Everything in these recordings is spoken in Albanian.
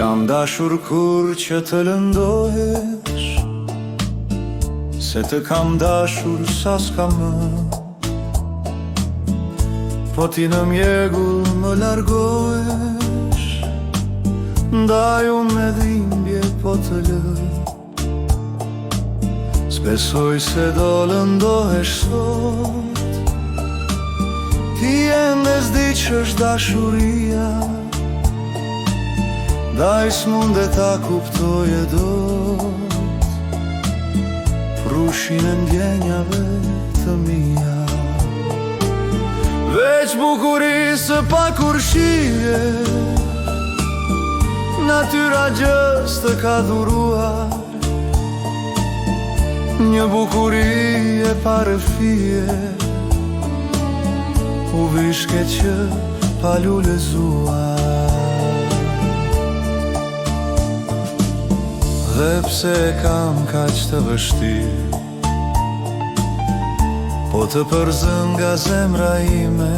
S'kam dashur kur që të lëndohesh, se të kam dashur sa s'kam më. Po ti në mjegull më largohesh, ndaj unë me dhimbje po të lë. S'besoj se do lëndohesh sot, ti ende s'di ç'është dashuria. Daj s'munde ta kuptoj e dot prushin e ndjenjave të mia. Veç bukurisë pa kurshije, natyra gjës të ka dhuruar. Një bukuri e parëfije, u vishke që pa lulezuar. Dhe pse kam kaq të vështirë, po të përzën nga zemra ime,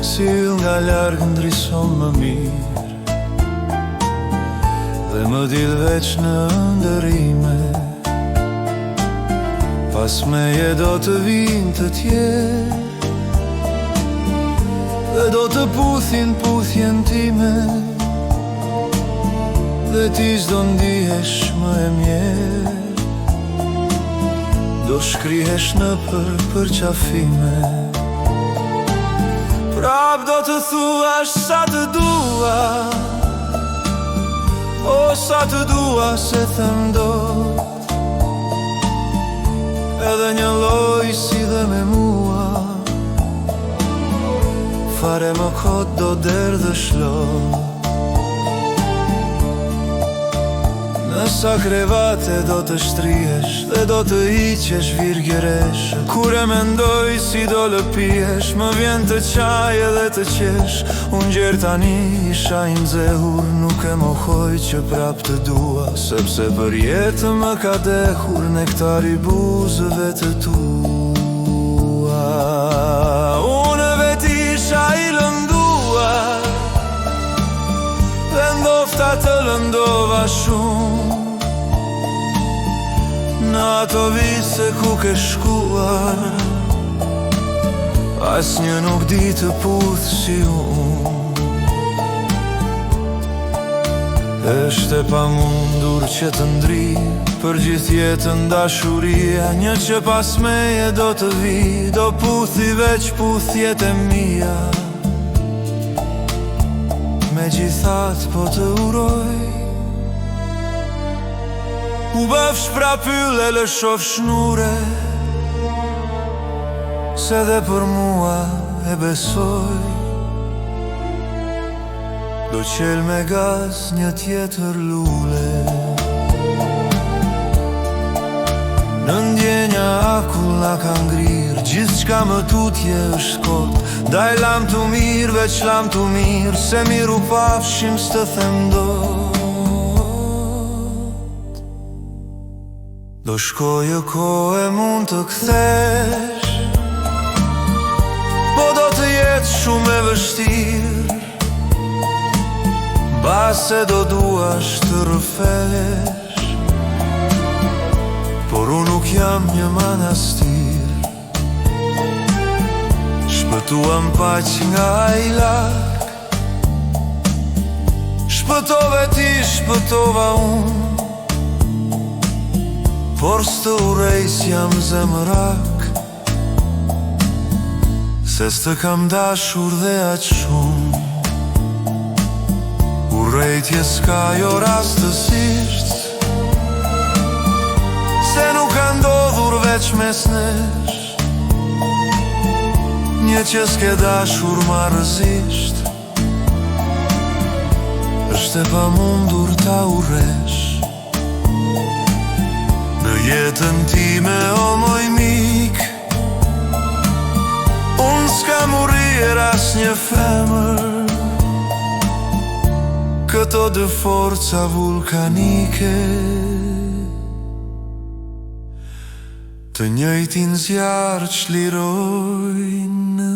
sill nga larg ndrison më mirë, dhe më dill veç në ndërime. Pas meje do të vinë të tjerë, dhe do të puthin puthjen time, dhe ti s'do ndihesh më e mjerë, do shkrihesh në përqafime. Prap do të thuash sa të dua, o sa të dua se them dot, edhe një loj si dhe me mua, fare më kot do derdhësh lot. Në sa krevate do të shtrihesh, dhe do të hiqesh virgjeresh. Kur e mendoj si do lëpihesh, më vjen të qaj edhe të qesh. Unë gjerë tani isha i nxehur, nuk e mohoj që prap të dua, sepse për jetë më ka dehur nektari buzëve të tua. Unë vet isha i lënduar, dhe ndofta të lëndova shumë. Në ato vise ku ke shkuar, asnjë nuk di të puth si unë. Është e pamundur që të ndri për gjithë jetën dashuria, një që pas meje do të vi, do puthi veç puthjet e mia. Megjithatë po të uroj, u bëf shprapyll e lëshof shnure, se dhe për mua e besoj, do qel me gaz një tjetër lule. Në ndjenja akull na ka ngrirë, gjithë qka më tutje është kot. Daj lam të mirë, veç lam të mirë, se miru pafshim s'të them dot. Do shkojë kohë mund të kthesh, po do të jetë shumë e vështirë, base do duash të rrëfesh, por unë nuk jam një manastir. Shpëtuam paq nga i lak, shpëtove ti, shpëtova unë, por s'të urejs jam zemërak, se s'të kam dashur dhe aq shumë. Urejtje s'ka jo rastësisht, se nuk ka ndodhur veç mes nesh, një që s'ke dashur marrëzisht, është e pamundur ta urresh. Në jetën time o moj mik, unë s'kam urrier as një femër, këto dë forca vulkanike, të njëjtin zjarë çlirojnë.